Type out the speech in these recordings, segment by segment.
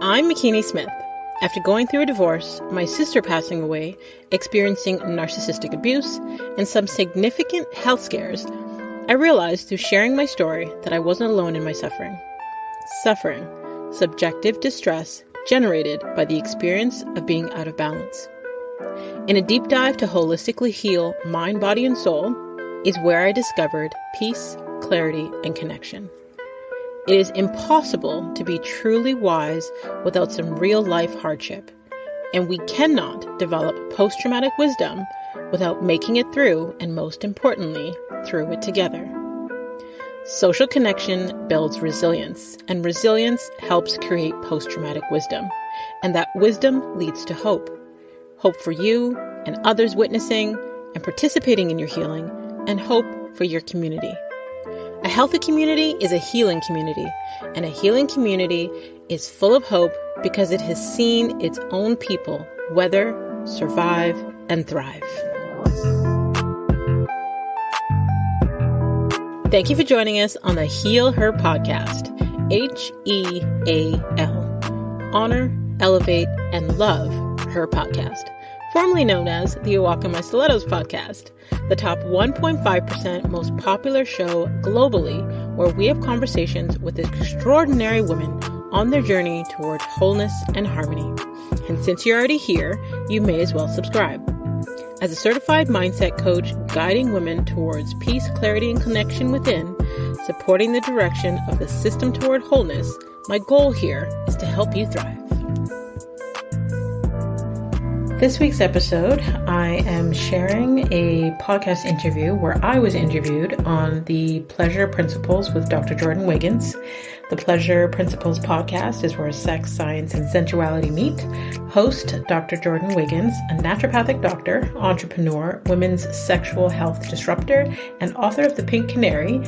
I'm Makini Smith. After going through a divorce, my sister passing away, experiencing narcissistic abuse, and some significant health scares, I realized through sharing my story that I wasn't alone in my suffering. Suffering, subjective distress generated by the experience of being out of balance. In a deep dive to holistically heal mind, body, and soul is where I discovered peace, clarity, and connection. It is impossible to be truly wise without some real-life hardship, and we cannot develop post-traumatic wisdom without making it through, and most importantly, through it together. Social connection builds resilience, and resilience helps create post-traumatic wisdom, and that wisdom leads to hope. Hope for you and others witnessing and participating in your healing, and hope for your community. A healthy community is a healing community, and a healing community is full of hope because it has seen its own people weather, survive, and thrive. Thank you for joining us on the Heal Her podcast, HEAL. Honor, elevate, and love her podcast, formerly known as the Walk In My Stilettos podcast, the top 1.5% most popular show globally, where we have conversations with extraordinary women on their journey toward wholeness and harmony. And since you're already here, you may as well subscribe. As a certified mindset coach guiding women towards peace, clarity, and connection within, supporting the direction of the system toward wholeness, my goal here is to help you thrive. This week's episode, I am sharing a podcast interview where I was interviewed on the Pleasure Principles with Dr. Jordin Wiggins. The Pleasure Principles podcast is where sex, science, and sensuality meet. Host Dr. Jordin Wiggins, a naturopathic doctor, entrepreneur, women's sexual health disruptor, and author of The Pink Canary,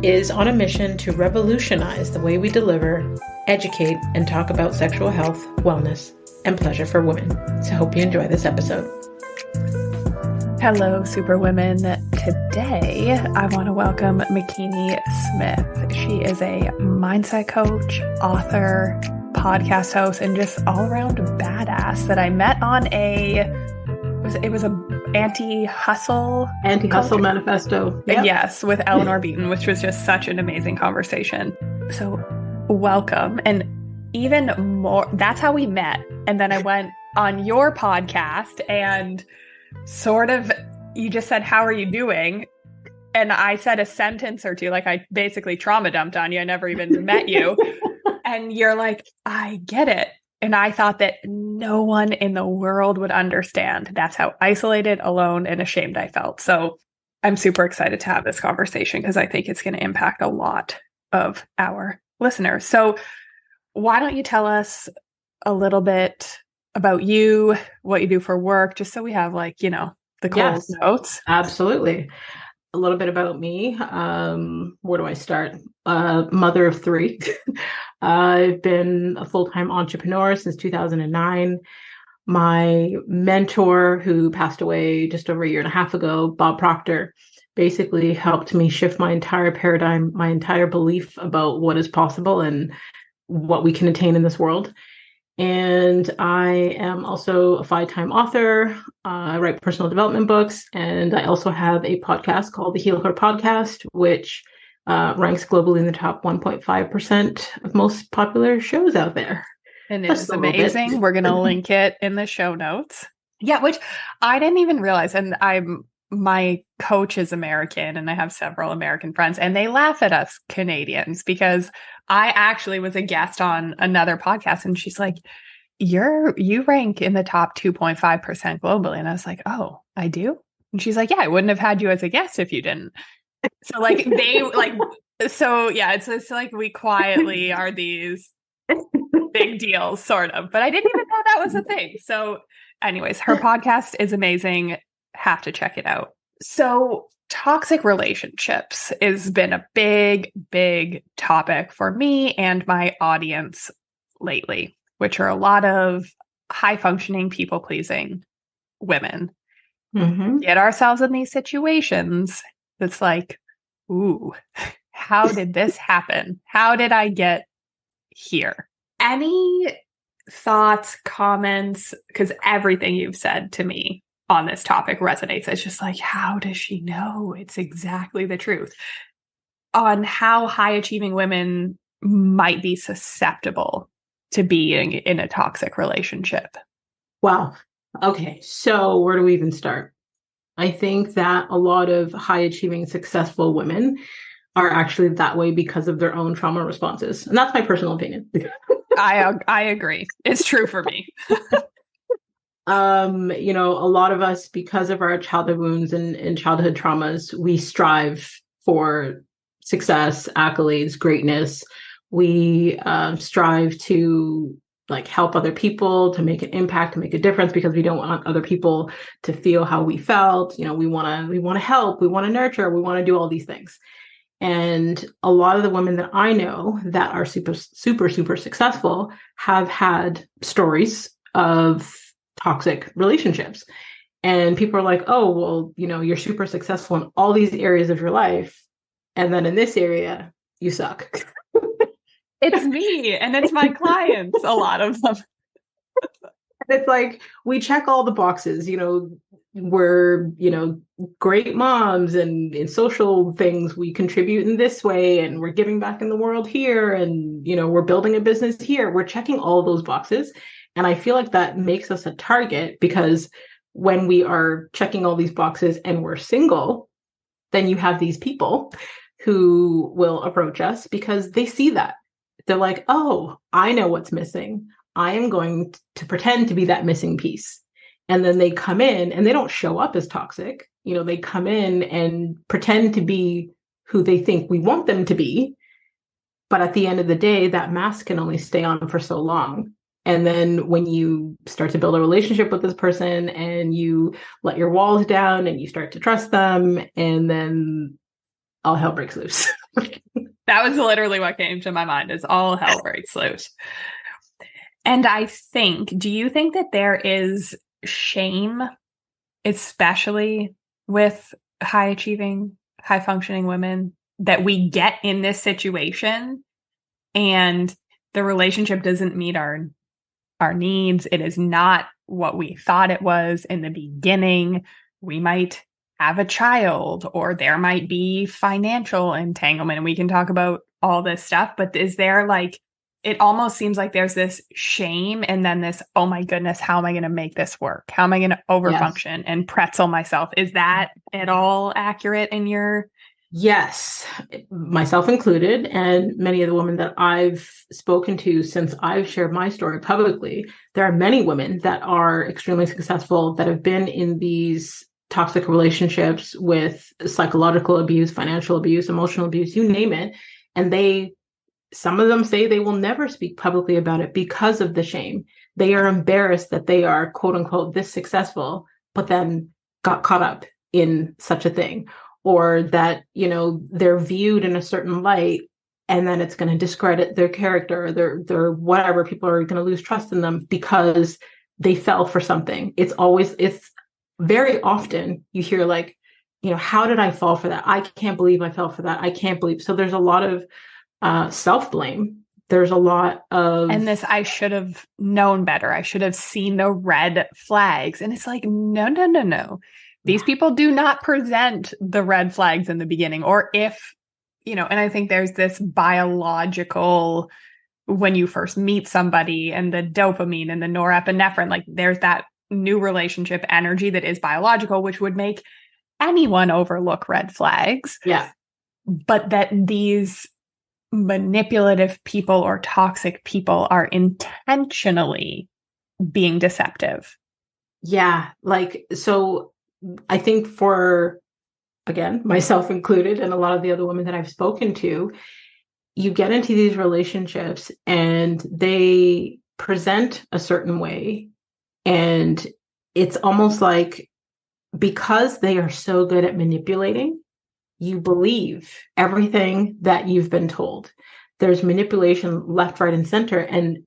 is on a mission to revolutionize the way we deliver, educate, and talk about sexual health, wellness, and pleasure for women. So hope you enjoy this episode. Hello, Superwomen. Today, I want to welcome Makini Smith. She is a mindset coach, author, podcast host, and just all-around badass that I met on it was a anti-hustle manifesto. Yep. Yes, with Eleanor Beaton, which was just such an amazing conversation. So welcome. And even more, that's how we met. And then I went on your podcast and sort of, you just said, how are you doing? And I said a sentence or two, like I basically trauma dumped on you. I never even met you. And you're like, I get it. And I thought that no one in the world would understand. That's how isolated, alone, and ashamed I felt. So I'm super excited to have this conversation because I think it's going to impact a lot of our listeners. So why don't you tell us a little bit about you, what you do for work, just so we have the Coles notes. Absolutely. A little bit about me. Where do I start? Mother of three. I've been a full-time entrepreneur since 2009. My mentor, who passed away just over a year and a half ago, Bob Proctor, basically helped me shift my entire paradigm, my entire belief about what is possible and what we can attain in this world. And I am also a 5-time author. I write personal development books, and I also have a podcast called the Heal Her Podcast, which ranks globally in the top 1.5% of most popular shows out there. And it's amazing. We're going to link it in the show notes. Yeah, which I didn't even realize. And my coach is American, and I have several American friends, and they laugh at us Canadians because I actually was a guest on another podcast, and she's like, you rank in the top 2.5% globally. And I was like, oh, I do? And she's like, yeah, I wouldn't have had you as a guest if you didn't. So it's like we quietly are these big deals, sort of, but I didn't even know that was a thing. So anyways, her podcast is amazing. Have to check it out. So toxic relationships has been a big, big topic for me and my audience lately, which are a lot of high functioning, people pleasing women. Mm-hmm. Get ourselves in these situations. It's like, ooh, how did this happen? How did I get here? Any thoughts, comments, because everything you've said to me on this topic resonates. It's just like, how does she know? It's exactly the truth on how high achieving women might be susceptible to being in a toxic relationship. Wow. Okay. So where do we even start? I think that a lot of high achieving, successful women are actually that way because of their own trauma responses. And that's my personal opinion. I agree. It's true for me. A lot of us, because of our childhood wounds and childhood traumas, we strive for success, accolades, greatness. We strive to help other people, to make an impact, to make a difference, because we don't want other people to feel how we felt. We want to help, we want to nurture, we want to do all these things. And a lot of the women that I know that are super, super, super successful have had stories of toxic relationships. And people are like, oh, well, you're super successful in all these areas of your life. And then in this area, you suck. It's me and it's my clients, a lot of them. It's like, we check all the boxes, we're, great moms, and in social things, we contribute in this way, and we're giving back in the world here. And, we're building a business here. We're checking all those boxes. And I feel like that makes us a target, because when we are checking all these boxes and we're single, then you have these people who will approach us because they see that. They're like, oh, I know what's missing. I am going to pretend to be that missing piece. And then they come in and they don't show up as toxic. They come in and pretend to be who they think we want them to be. But at the end of the day, that mask can only stay on for so long. And then when you start to build a relationship with this person and you let your walls down and you start to trust them, and then all hell breaks loose. That was literally what came to my mind, is all hell breaks loose. And do you think that there is shame, especially with high achieving, high functioning women, that we get in this situation and the relationship doesn't meet our needs? It is not what we thought it was in the beginning. We might have a child, or there might be financial entanglement, and we can talk about all this stuff. But is there it almost seems like there's this shame and then this, oh my goodness, how am I going to make this work? How am I going to overfunction and pretzel myself? Is that at all accurate in your? Yes, myself included, and many of the women that I've spoken to since I've shared my story publicly. There are many women that are extremely successful that have been in these toxic relationships with psychological abuse, financial abuse, emotional abuse, you name it. And some of them say they will never speak publicly about it because of the shame. They are embarrassed that they are, quote unquote, this successful, but then got caught up in such a thing. Or that, they're viewed in a certain light, and then it's going to discredit their character, their whatever. People are going to lose trust in them because they fell for something. It's very often you hear how did I fall for that? I can't believe I fell for that. I can't believe. So there's a lot of self-blame. There's a lot of. And this, I should have known better. I should have seen the red flags. And it's like, no. These people do not present the red flags in the beginning, or if, and I think there's this biological, when you first meet somebody, and the dopamine and the norepinephrine, there's that new relationship energy that is biological, which would make anyone overlook red flags. Yeah. But that these manipulative people or toxic people are intentionally being deceptive. Yeah. So I think for, again, myself included, and a lot of the other women that I've spoken to, you get into these relationships and they present a certain way. And it's almost like, because they are so good at manipulating, you believe everything that you've been told. There's manipulation left, right, and center. And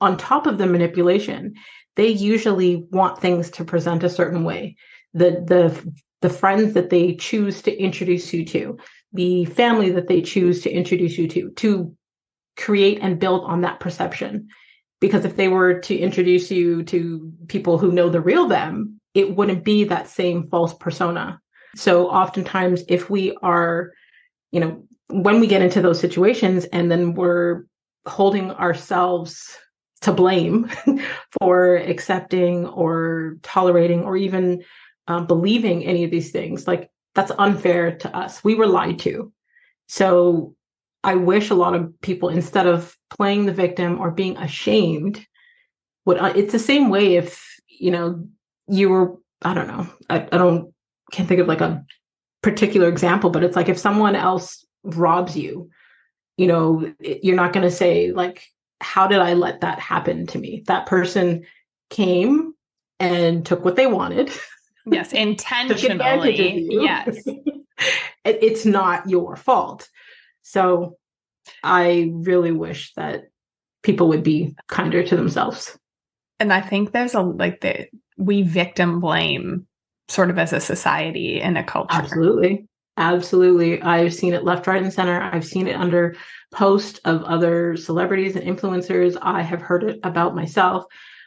on top of the manipulation, they usually want things to present a certain way. The friends that they choose to introduce you to, the family that they choose to introduce you to create and build on that perception. Because if they were to introduce you to people who know the real them, it wouldn't be that same false persona. So oftentimes if we are, when we get into those situations and then we're holding ourselves to blame for accepting or tolerating or even believing any of these things, like that's unfair to us. We were lied to. So I wish a lot of people, instead of playing the victim or being ashamed, it's the same way if, you were, I don't know, can't think of like a particular example, but it's like if someone else robs you, you're not going to say like, how did I let that happen to me? That person came and took what they wanted. Yes, intentionally. Took advantage of you. Yes. It's not your fault. So I really wish that people would be kinder to themselves. And I think there's we victim blame sort of as a society and a culture. Absolutely. Absolutely. I've seen it left, right, and center. I've seen it under posts of other celebrities and influencers. I have heard it about myself.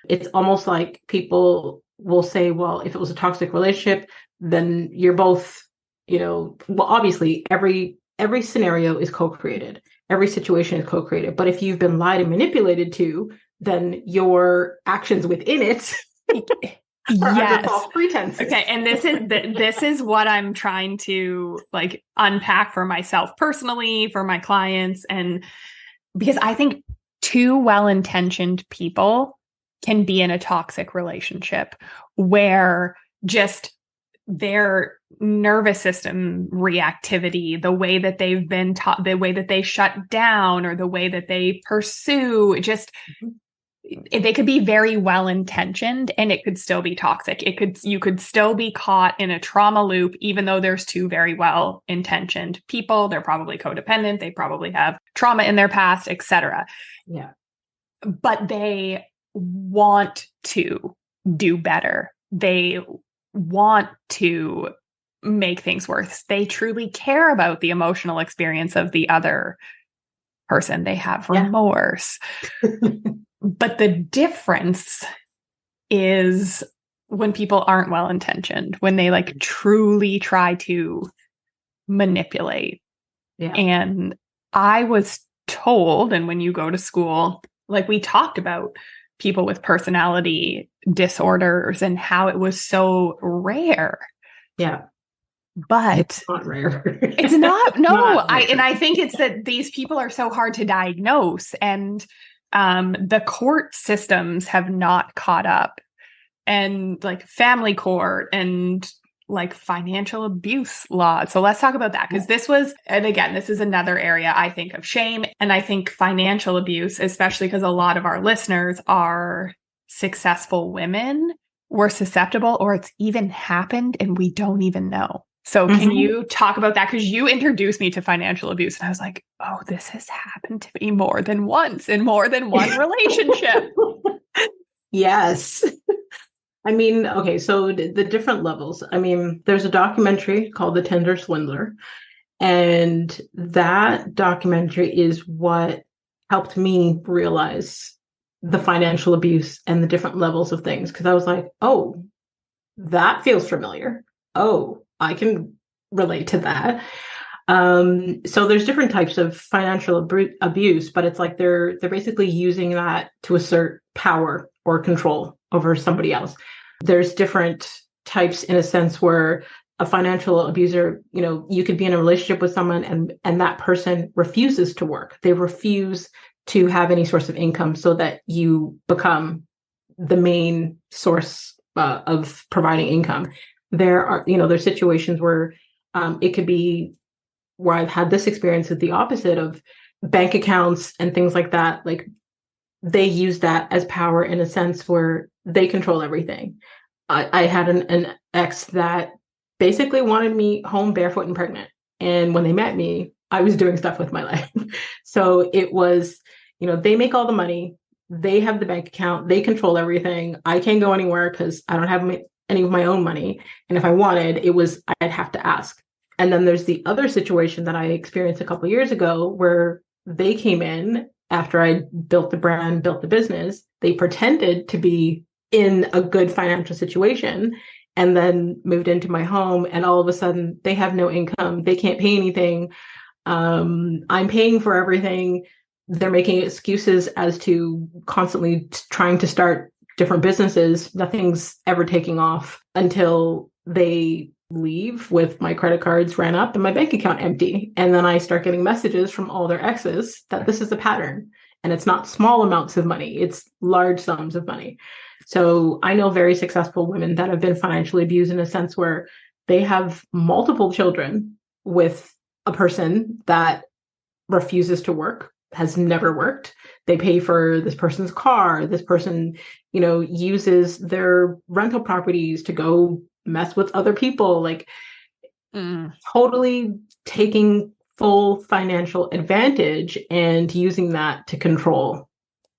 It's almost like people will say, well, if it was a toxic relationship, then you're both, well, obviously every scenario is co-created. Every situation is co-created. But if you've been lied and manipulated to, then your actions within it are under false pretenses. Okay, and this is what I'm trying to like unpack for myself personally, for my clients, and because I think two well-intentioned people can be in a toxic relationship where just their nervous system reactivity, the way that they've been taught, the way that they shut down, or the way that they pursue, just they could be very well intentioned and it could still be toxic. You could still be caught in a trauma loop, even though there's two very well intentioned people. They're probably codependent. They probably have trauma in their past, etc. Yeah. But they want to do better. They want to make things worse. They truly care about the emotional experience of the other person. They have remorse. But the difference is when people aren't well-intentioned, when they like truly try to manipulate. Yeah. And I was told, and when you go to school, like we talked about people with personality disorders and how it was so rare. Yeah. But it's not rare. It's not. No, not I think it's that these people are so hard to diagnose, and the court systems have not caught up, and like family court and like financial abuse laws. So let's talk about that, because this is another area I think of shame. And I think financial abuse, especially because a lot of our listeners are successful women, were susceptible, or it's even happened and we don't even know. So can you talk about that? Because you introduced me to financial abuse and I was like, oh, this has happened to me more than once in more than one relationship. Yes. I mean, okay, so the different levels. I mean, there's a documentary called The Tinder Swindler. And that documentary is what helped me realize the financial abuse and the different levels of things. Because I was like, oh, that feels familiar. Oh, I can relate to that. So there's different types of financial abuse, but it's like they're basically using that to assert power or control over somebody else. There's different types in a sense where a financial abuser, you could be in a relationship with someone and that person refuses to work. They refuse to have any source of income so that you become the main source of providing income. There are, there's situations where it could be where I've had this experience with the opposite of bank accounts and things like that. Like they use that as power in a sense where they control everything. I had an ex that basically wanted me home barefoot and pregnant. And when they met me, I was doing stuff with my life. So it was, they make all the money. They have the bank account. They control everything. I can't go anywhere because I don't have any of my own money. And if I wanted, I'd have to ask. And then there's the other situation that I experienced a couple of years ago where they came in after I built the brand, built the business, they pretended to be in a good financial situation and then moved into my home. And all of a sudden they have no income. They can't pay anything. I'm paying for everything. They're making excuses as to constantly trying to start different businesses. Nothing's ever taking off until they leave with my credit cards ran up and my bank account empty. And then I start getting messages from all their exes that this is a pattern. And it's not small amounts of money, it's large sums of money. So I know very successful women that have been financially abused in a sense where they have multiple children with a person that refuses to work, has never worked. They pay for this person's car. This person, uses their rental properties to go mess with other people, like totally taking full financial advantage and using that to control.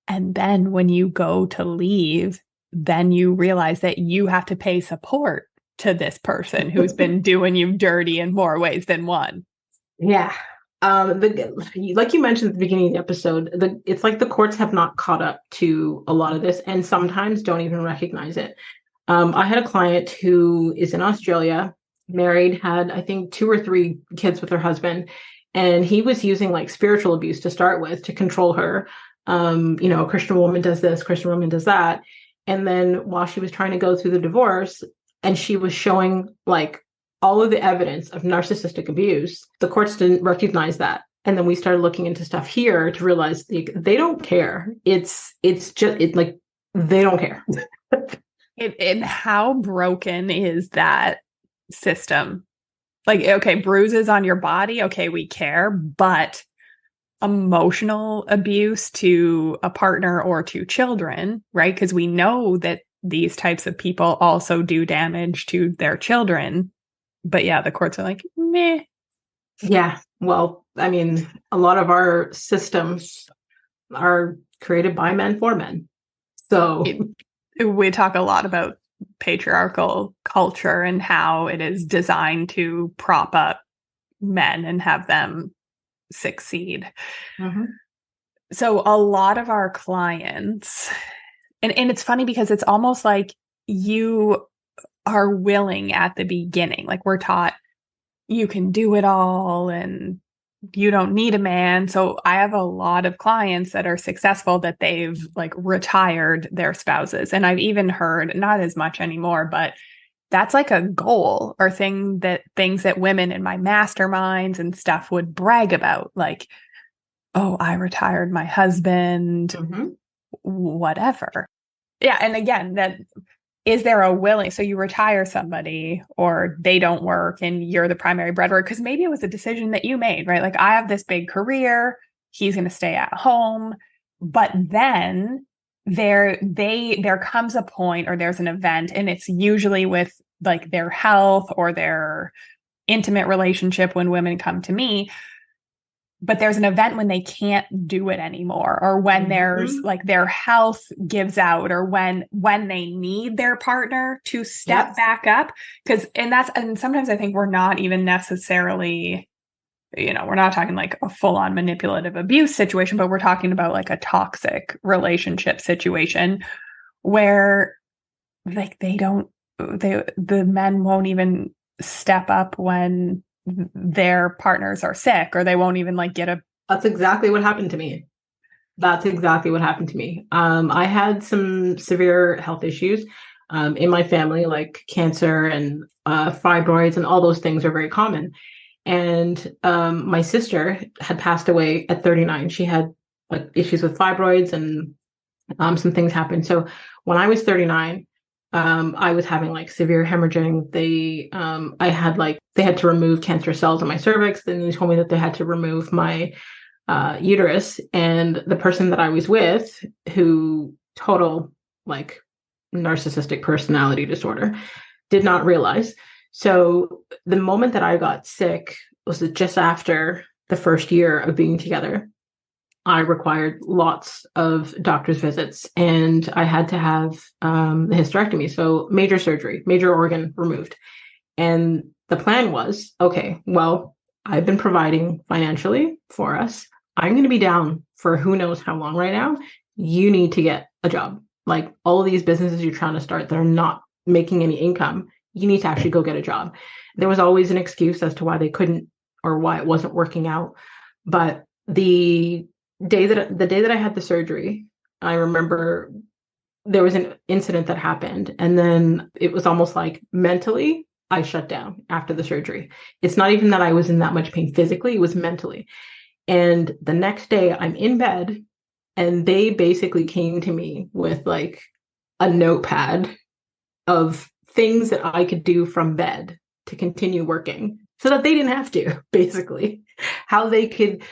And then when you go to leave, then you realize that you have to pay support to this person who's been doing you dirty in more ways than one. Yeah. Like you mentioned at the beginning of the episode, it's like the courts have not caught up to a lot of this and sometimes don't even recognize it. I had a client who is in Australia, married, had, I think, 2 or 3 kids with her husband. And he was using like spiritual abuse to start with to control her. A Christian woman does this, Christian woman does that. And then while she was trying to go through the divorce and she was showing like all of the evidence of narcissistic abuse, the courts didn't recognize that. And then we started looking into stuff here to realize they don't care. It's just like, they don't care. And how broken is that system? Like, okay, bruises on your body. Okay, we care, but emotional abuse to a partner or to children, right? Because we know that these types of people also do damage to their children. But yeah, the courts are like, meh. Yeah. Well, I mean, a lot of our systems are created by men for men. So we talk a lot about patriarchal culture and how it is designed to prop up men and have them succeed. Mm-hmm. So a lot of our clients, and it's funny because it's almost like you are willing at the beginning. Like we're taught you can do it all and you don't need a man. So I have a lot of clients that are successful that they've like retired their spouses. And I've even heard, not as much anymore, but that's like a goal or things that women in my masterminds and stuff would brag about. Like, oh, I retired my husband, whatever. Yeah. And again, that is there a willing, so you retire somebody or they don't work and you're the primary breadwinner because maybe it was a decision that you made, right? Like I have this big career, he's going to stay at home, but then there comes a point or there's an event and it's usually with like their health or their intimate relationship when women come to me. But there's an event when they can't do it anymore, or when there's like their health gives out, or when they need their partner to step back up. And sometimes I think we're not even necessarily, we're not talking like a full on manipulative abuse situation, but we're talking about like a toxic relationship situation where like the men won't even step up when their partners are sick, or they won't even like That's exactly what happened to me. I had some severe health issues in my family, like cancer and fibroids, and all those things are very common. And my sister had passed away at 39. She had like issues with fibroids and some things happened. So when I was 39, I was having like severe hemorrhaging. They had to remove cancerous cells in my cervix. Then they told me that they had to remove my uterus. And the person that I was with, who total like narcissistic personality disorder, did not realize. So the moment that I got sick was just after the first year of being together. I required lots of doctor's visits and I had to have the hysterectomy. So major surgery, major organ removed. And the plan was, okay, well, I've been providing financially for us. I'm going to be down for who knows how long right now. You need to get a job. Like all of these businesses you're trying to start that are not making any income, you need to actually go get a job. There was always an excuse as to why they couldn't or why it wasn't working out. But the day that I had the surgery, I remember there was an incident that happened, and then it was almost like mentally I shut down after the surgery. It's not even that I was in that much pain physically, it was mentally. And the next day I'm in bed and they basically came to me with like a notepad of things that I could do from bed to continue working so that they didn't have to, basically, how they could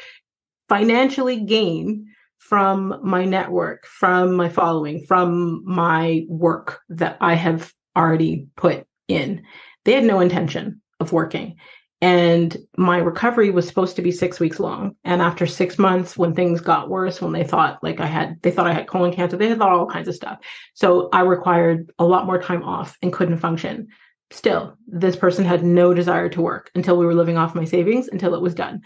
financially gain from my network, from my following, from my work that I have already put in. They had no intention of working. And my recovery was supposed to be 6 weeks long. And after 6 months, when things got worse, when they thought I had colon cancer, they thought all kinds of stuff. So I required a lot more time off and couldn't function. Still, this person had no desire to work until we were living off my savings until it was done.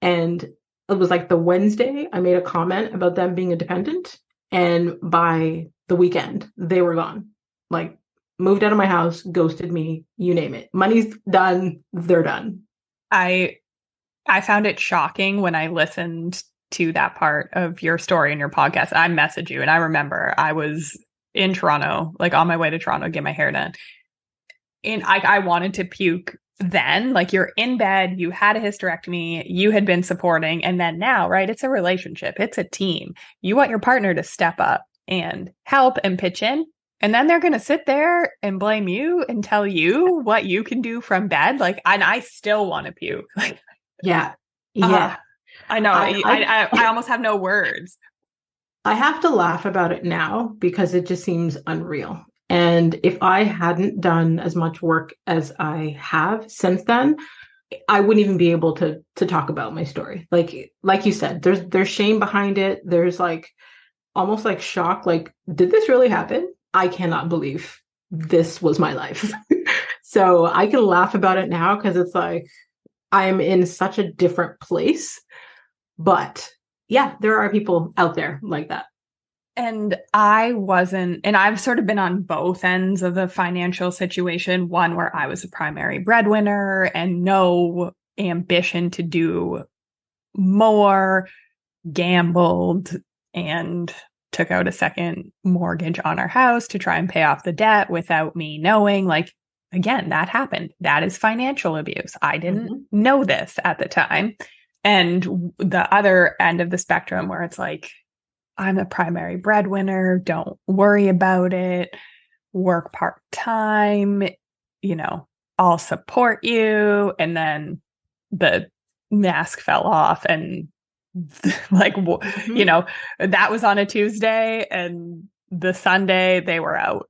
And it was like the Wednesday, I made a comment about them being a dependent. And by the weekend, they were gone. Like, moved out of my house, ghosted me, you name it. Money's done, they're done. I found it shocking when I listened to that part of your story in your podcast. I messaged you, and I remember I was in Toronto, like on my way to Toronto to get my hair done. And I wanted to puke then. Like, you're in bed, you had a hysterectomy, you had been supporting, and then now, right? It's a relationship, it's a team. You want your partner to step up and help and pitch in. And then they're going to sit there and blame you and tell you what you can do from bed. Like, and I still want to puke. Like, yeah. Yeah. I know. I almost have no words. I have to laugh about it now because it just seems unreal. And if I hadn't done as much work as I have since then, I wouldn't even be able to talk about my story. Like you said, there's shame behind it. There's like almost like shock. Like, did this really happen? I cannot believe this was my life. So I can laugh about it now because it's like I'm in such a different place. But yeah, there are people out there like that. And I've sort of been on both ends of the financial situation. One where I was a primary breadwinner and no ambition to do more, gambled, and took out a second mortgage on our house to try and pay off the debt without me knowing. Like, again, that happened. That is financial abuse. I didn't know this at the time. And the other end of the spectrum where it's like, I'm a primary breadwinner, don't worry about it, work part-time, I'll support you. And then the mask fell off and like, that was on a Tuesday and the Sunday they were out.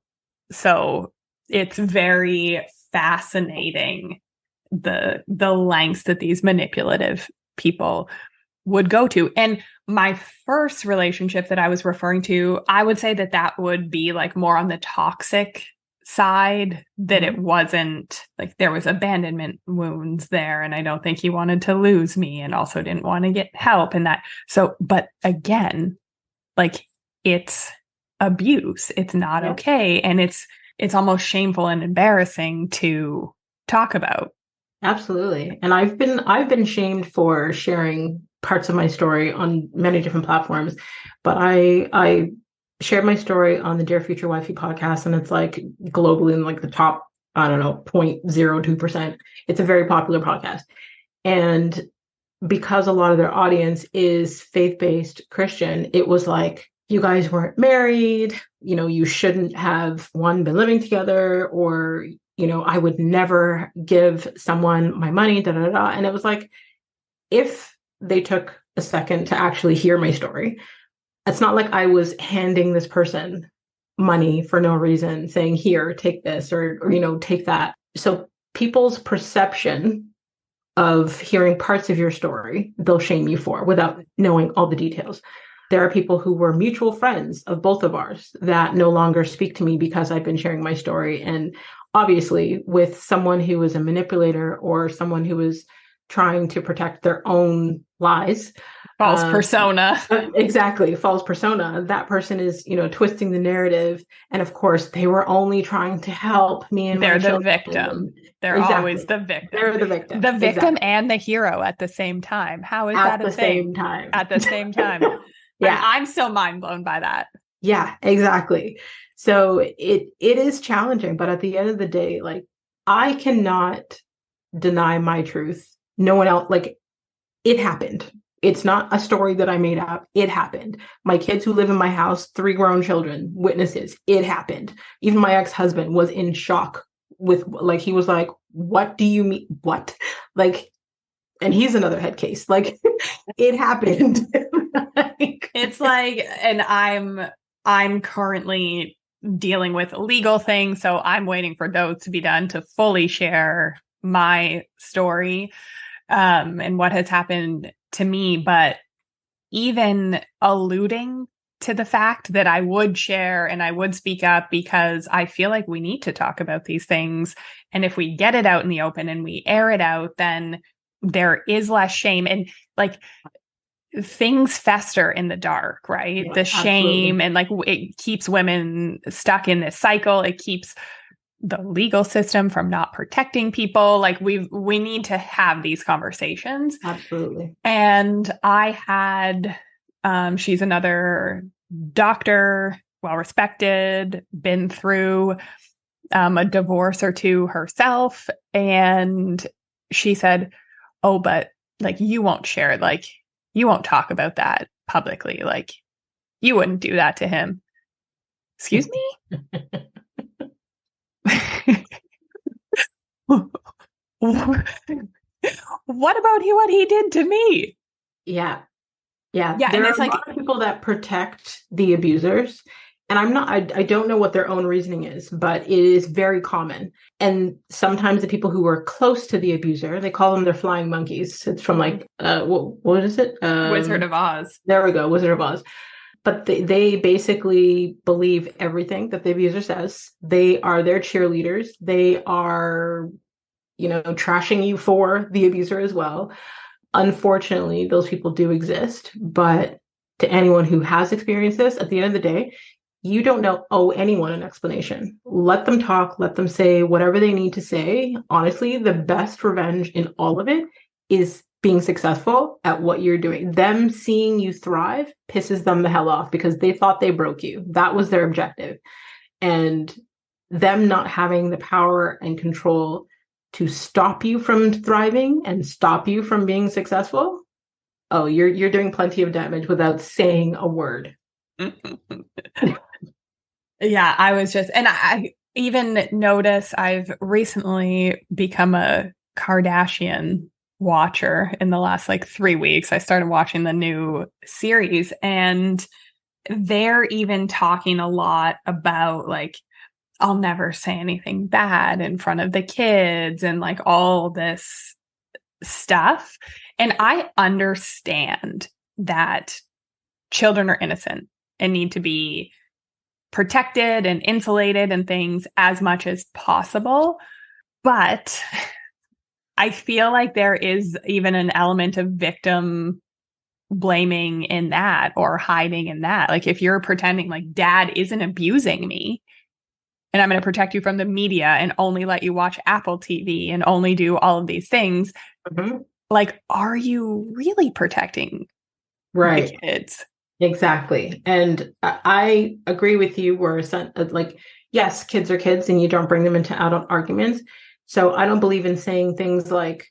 So it's very fascinating the lengths that these manipulative people would go to. And my first relationship that I was referring to, I would say that would be like more on the toxic side, that it wasn't like there was abandonment wounds there. And I don't think he wanted to lose me and also didn't want to get help and that. So, but again, like, it's abuse. It's not okay. And it's almost shameful and embarrassing to talk about. Absolutely. And I've been shamed for sharing parts of my story on many different platforms, but I shared my story on the Dear Future Wifey podcast, and it's like globally in like the top, I don't know, 0.02%. It's a very popular podcast. And because a lot of their audience is faith-based Christian, it was like, you guys weren't married, you shouldn't have been living together, or I would never give someone my money, da da da. And it was like, if they took a second to actually hear my story, it's not like I was handing this person money for no reason, saying, here, take this, or take that. So people's perception of hearing parts of your story, they'll shame you for without knowing all the details. There are people who were mutual friends of both of ours that no longer speak to me because I've been sharing my story. And obviously, with someone who is a manipulator or someone who is trying to protect their own lies, False persona. Exactly. False persona. That person is, twisting the narrative. And of course, they were only trying to help me and They're my the children. victim. They're always the victim. They're the victim. The victim and the hero at the same time. How is that a thing? At the same time. Yeah. I'm still mind blown by that. Yeah, exactly. So it is challenging, but at the end of the day, like, I cannot deny my truth. No one else, like, it happened. It's not a story that I made up. It happened. My kids who live in my house, 3 grown children, witnesses. It happened. Even my ex-husband was in shock with, like, he was like, what do you mean? What? Like, and he's another head case. Like, it happened. It's like, and I'm currently dealing with legal things, so I'm waiting for those to be done to fully share my story and what has happened to me. But even alluding to the fact that I would share and I would speak up, because I feel like we need to talk about these things. And if we get it out in the open and we air it out, then there is less shame. And like, things fester in the dark, right? The shame, and like, it keeps women stuck in this cycle. It keeps the legal system from not protecting people. Like, we need to have these conversations. Absolutely. And I had, she's another doctor, well-respected, been through a divorce or two herself. And she said, oh, but like, you won't share it. Like, you won't talk about that publicly. Like, you wouldn't do that to him. Excuse me? What about what he did to me? Yeah. There and it's are a lot of people that protect the abusers. And I don't know what their own reasoning is, but it is very common. And sometimes the people who are close to the abuser, they call them their flying monkeys. It's from like, what is it? Wizard of Oz. There we go, Wizard of Oz. But they basically believe everything that the abuser says. They are their cheerleaders. They are, trashing you for the abuser as well. Unfortunately, those people do exist. But to anyone who has experienced this, at the end of the day, you don't owe anyone an explanation. Let them talk. Let them say whatever they need to say. Honestly, the best revenge in all of it is being successful at what you're doing. Them seeing you thrive pisses them the hell off, because they thought they broke you. That was their objective. And them not having the power and control to stop you from thriving and stop you from being successful, oh, you're doing plenty of damage without saying a word. Yeah, I was just, and I even notice I've recently become a Kardashian watcher in the last like 3 weeks. I started watching the new series, and they're even talking a lot about like, I'll never say anything bad in front of the kids and like all this stuff. And I understand that children are innocent and need to be protected and insulated and things as much as possible. But I feel like there is even an element of victim blaming in that, or hiding in that. Like, if you're pretending like dad isn't abusing me, and I'm going to protect you from the media and only let you watch Apple TV and only do all of these things, like, are you really protecting the kids? Exactly. And I agree with you where, like, yes, kids are kids and you don't bring them into adult arguments. So I don't believe in saying things like,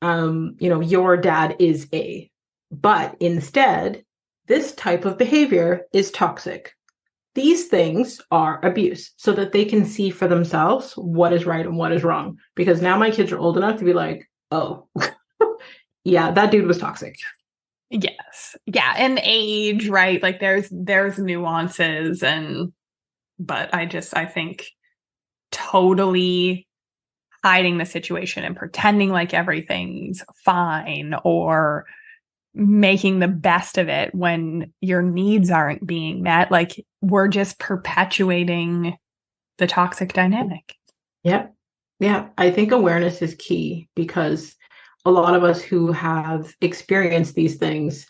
your dad is a, but instead, this type of behavior is toxic. These things are abuse, so that they can see for themselves what is right and what is wrong. Because now my kids are old enough to be like, oh, yeah, that dude was toxic. Yes. Yeah. And age, right? Like, there's nuances, but I think totally hiding the situation and pretending like everything's fine, or making the best of it when your needs aren't being met, like, we're just perpetuating the toxic dynamic. Yep. Yeah. I think awareness is key, because a lot of us who have experienced these things,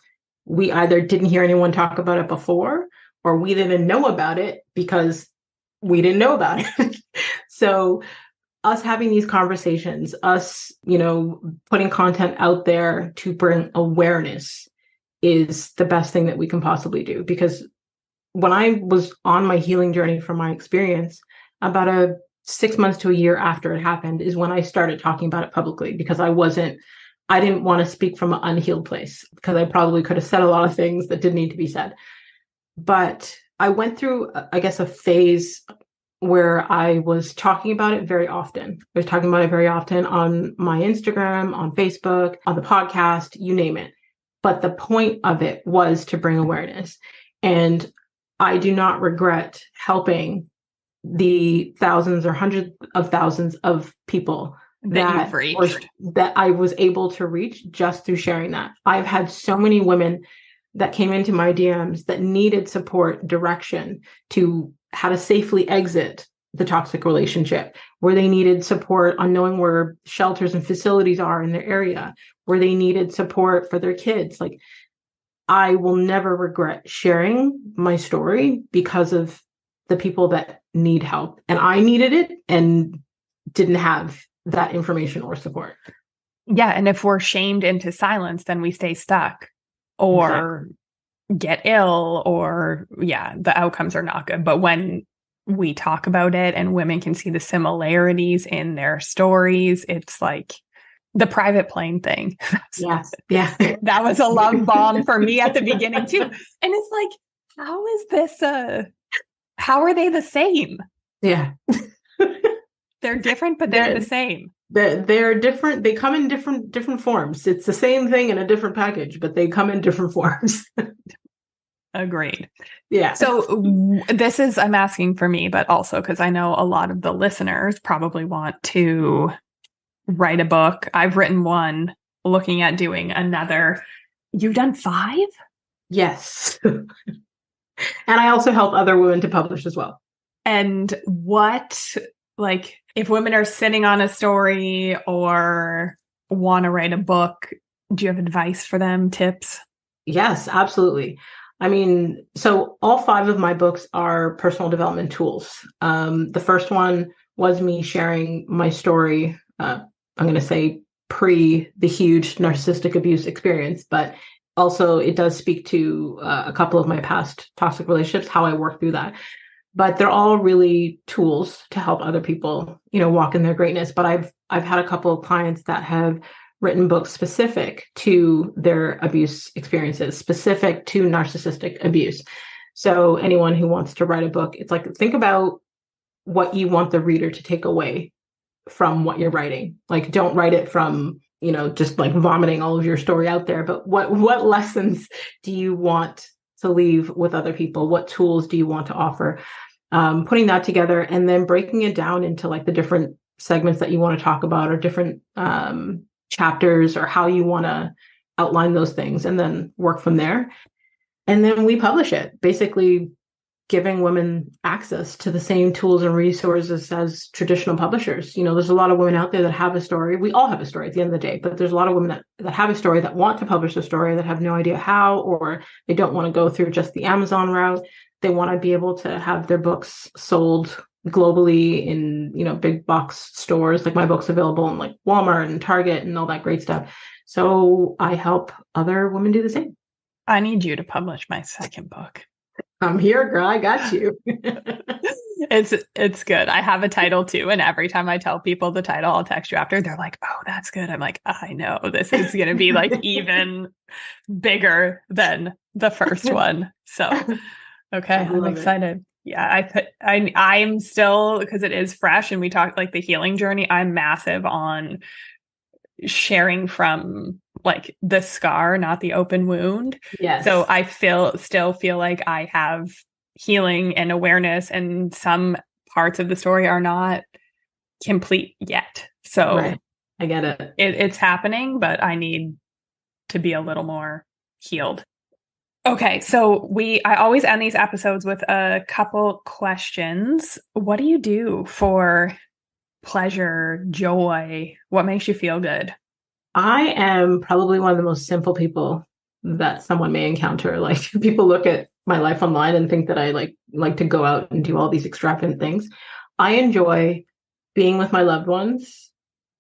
we either didn't hear anyone talk about it before, or we didn't know about it because we didn't know about it. So us having these conversations, us, putting content out there to bring awareness is the best thing that we can possibly do. Because when I was on my healing journey from my experience, about 6 months to a year after it happened is when I started talking about it publicly, because I didn't want to speak from an unhealed place, because I probably could have said a lot of things that didn't need to be said. But I went through, I guess, a phase where I was talking about it very often. I was talking about it very often on my Instagram, on Facebook, on the podcast, you name it. But the point of it was to bring awareness. And I do not regret helping the thousands or hundreds of thousands of people that I was able to reach just through sharing that. I've had so many women that came into my DMs that needed support, direction to how to safely exit the toxic relationship, where they needed support on knowing where shelters and facilities are in their area, where they needed support for their kids. Like, I will never regret sharing my story because of the people that need help. And I needed it and didn't have that information or support. Yeah. And if we're shamed into silence, then we stay stuck or get ill, or the outcomes are not good. But when we talk about it and women can see the similarities in their stories, it's like the private plane thing. Yes. Yeah. That was a love bomb for me at the beginning too. And it's like, how is this, how are they the same? Yeah. They're different, but they're the same. They're different. They come in different forms. It's the same thing in a different package, but they come in different forms. Agreed. Yeah. So I'm asking for me, but also because I know a lot of the listeners probably want to write a book. I've written one, looking at doing another. You've done 5? Yes. And I also help other women to publish as well. And if women are sitting on a story or want to write a book, do you have advice for them, tips? Yes, absolutely. I mean, so all 5 of my books are personal development tools. The first one was me sharing my story. I'm going to say pre the huge narcissistic abuse experience, but also it does speak to a couple of my past toxic relationships, how I worked through that. But they're all really tools to help other people, walk in their greatness. But I've had a couple of clients that have written books specific to their abuse experiences, specific to narcissistic abuse. So anyone who wants to write a book, it's like, think about what you want the reader to take away from what you're writing. Like, don't write it from, just like vomiting all of your story out there, but what lessons do you want to leave with other people? What tools do you want to offer? Putting that together and then breaking it down into like the different segments that you want to talk about, or different chapters, or how you want to outline those things, and then work from there. And then we publish it, basically giving women access to the same tools and resources as traditional publishers. There's a lot of women out there that have a story. We all have a story at the end of the day, but there's a lot of women that have a story, that want to publish a story, that have no idea how, or they don't want to go through just the Amazon route. They want to be able to have their books sold globally in, big box stores. Like, my book's available in like Walmart and Target and all that great stuff. So I help other women do the same. I need you to publish my second book. I'm here, girl. I got you. It's good. I have a title too. And every time I tell people the title, I'll text you after. They're like, oh, that's good. I'm like, I know this is going to be like even bigger than the first one. So, okay. I'm excited. Yeah. I'm still, because it is fresh and we talked like the healing journey. I'm massive on sharing from like the scar, not the open wound. Yes. So I still feel like I have healing and awareness, and some parts of the story are not complete yet. So right. I get it. It's happening, but I need to be a little more healed. Okay. So I always end these episodes with a couple questions. What do you do for pleasure, joy? What makes you feel good? I am probably one of the most simple people that someone may encounter. Like people look at my life online and think that I like to go out and do all these extravagant things. I enjoy being with my loved ones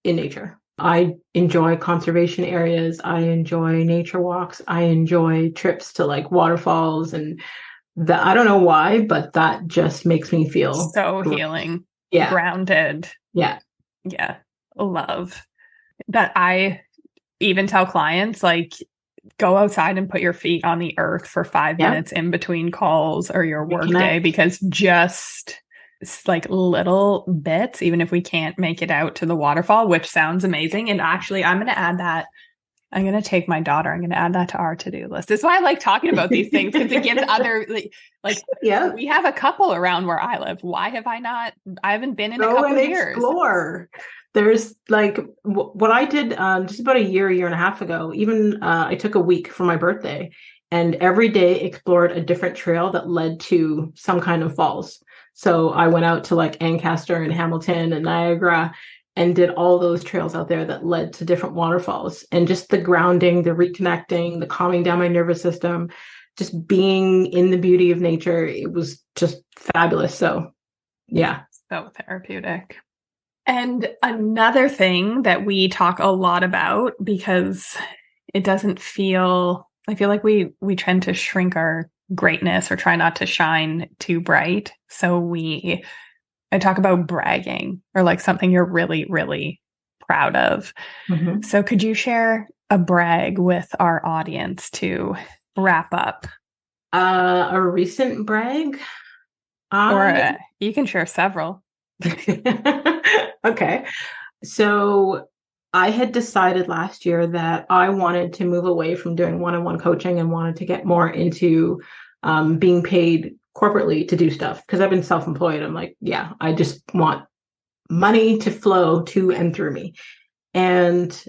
in nature. I enjoy conservation areas. I enjoy nature walks. I enjoy trips to like waterfalls and that. I don't know why, but that just makes me feel so great. healing, Yeah. grounded. Yeah. Yeah. Love that. I even tell clients, like, go outside and put your feet on the earth for 5 minutes in between calls or your work day, because just like little bits, even if we can't make it out to the waterfall, which sounds amazing. And actually, I'm going to add that. I'm going to take my daughter. I'm going to add that to our to-do list. This is why I like talking about these things, because it gives other, like yeah, we have a couple around where I live. Why have I not? I haven't been in a couple of years. Explore. There's like what I did just about a year and a half ago. Even I took a week for my birthday and every day explored a different trail that led to some kind of falls. So I went out to like Ancaster and Hamilton and Niagara and did all those trails out there that led to different waterfalls. And just the grounding, the reconnecting, the calming down my nervous system, just being in the beauty of nature. It was just fabulous. So yeah. So therapeutic. And another thing that we talk a lot about, because it doesn't feel, I feel like we tend to shrink our greatness or try not to shine too bright. So I talk about bragging, or like something you're really, really proud of. Mm-hmm. So could you share a brag with our audience to wrap up? A recent brag? Or you can share several. Okay. So I had decided last year that I wanted to move away from doing one-on-one coaching and wanted to get more into being paid corporately to do stuff, because I've been self-employed. I'm like, yeah, I just want money to flow to and through me. And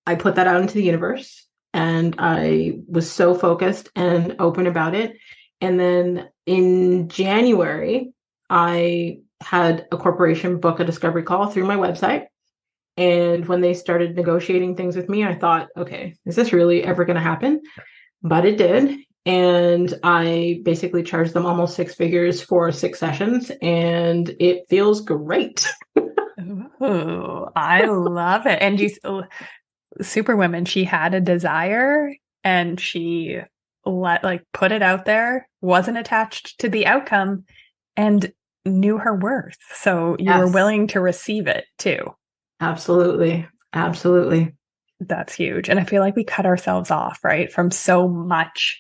I put that out into the universe, and I was so focused and open about it. And then in January, I had a corporation book a discovery call through my website. And when they started negotiating things with me, I thought, okay, is this really ever going to happen? But it did. And I basically charged them almost 6 figures for 6 sessions, and it feels great. Ooh, I love it. And Superwoman, she had a desire and she put it out there, wasn't attached to the outcome, and knew her worth. So you were willing to receive it too. Absolutely. Absolutely. That's huge. And I feel like we cut ourselves off, right, from so much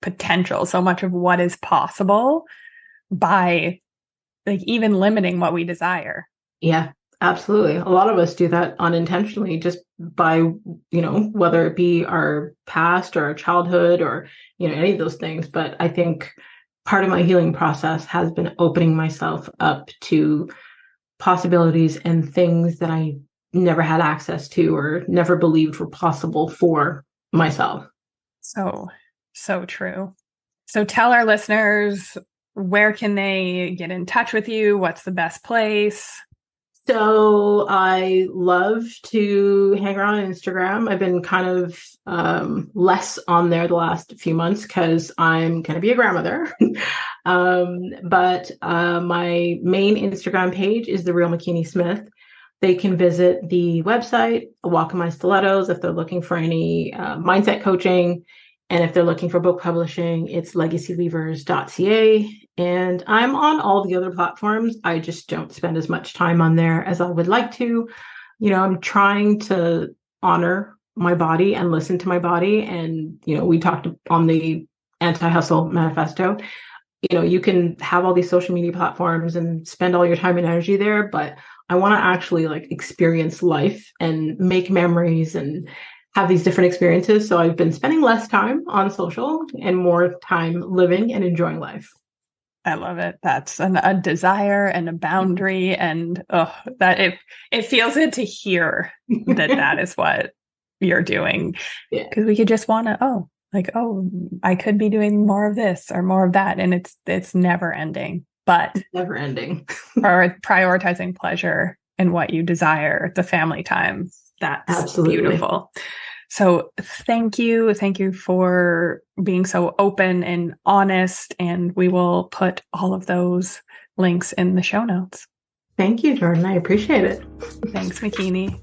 potential, so much of what is possible by like even limiting what we desire. Yeah, absolutely. A lot of us do that unintentionally, just by, whether it be our past or our childhood or, any of those things. But I think part of my healing process has been opening myself up to possibilities and things that I never had access to or never believed were possible for myself. So true. So tell our listeners, where can they get in touch with you? What's the best place? So I love to hang around on Instagram. I've been kind of less on there the last few months because I'm going to be a grandmother. But my main Instagram page is The Real Makini Smith. They can visit the website, Walk In My Stilettos, if they're looking for any mindset coaching. And if they're looking for book publishing, it's legacyweavers.ca. And I'm on all the other platforms. I just don't spend as much time on there as I would like to. I'm trying to honor my body and listen to my body. And, we talked on the Anti-Hustle Manifesto. You can have all these social media platforms and spend all your time and energy there, but I want to actually experience life and make memories and have these different experiences. So I've been spending less time on social and more time living and enjoying life. I love it. That's a desire and a boundary, and that it feels good to hear that is what you're doing. Because we could just want to, I could be doing more of this or more of that, and it's never ending. But it's never ending. Or prioritizing pleasure and what you desire, the family time. That's absolutely beautiful. So thank you. Thank you for being so open and honest. And we will put all of those links in the show notes. Thank you, Jordan. I appreciate it. Thanks, Makini.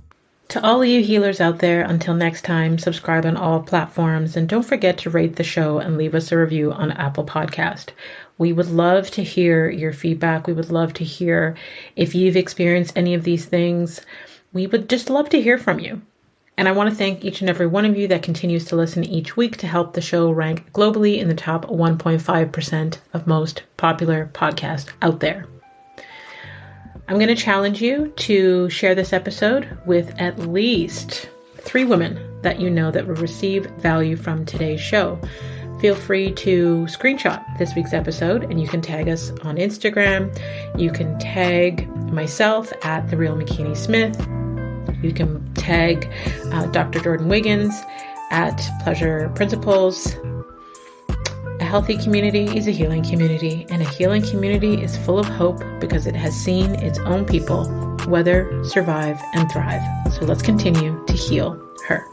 To all of you healers out there, until next time, subscribe on all platforms and don't forget to rate the show and leave us a review on Apple Podcast. We would love to hear your feedback. We would love to hear if you've experienced any of these things. We would just love to hear from you. And I want to thank each and every one of you that continues to listen each week to help the show rank globally in the top 1.5% of most popular podcasts out there. I'm going to challenge you to share this episode with at least 3 women that you know that will receive value from today's show. Feel free to screenshot this week's episode and you can tag us on Instagram. You can tag myself at The Real Makini Smith. You can tag Dr. Jordin Wiggins at Pleasure Principles. A healthy community is a healing community, and a healing community is full of hope because it has seen its own people weather, survive, and thrive. So let's continue to heal her.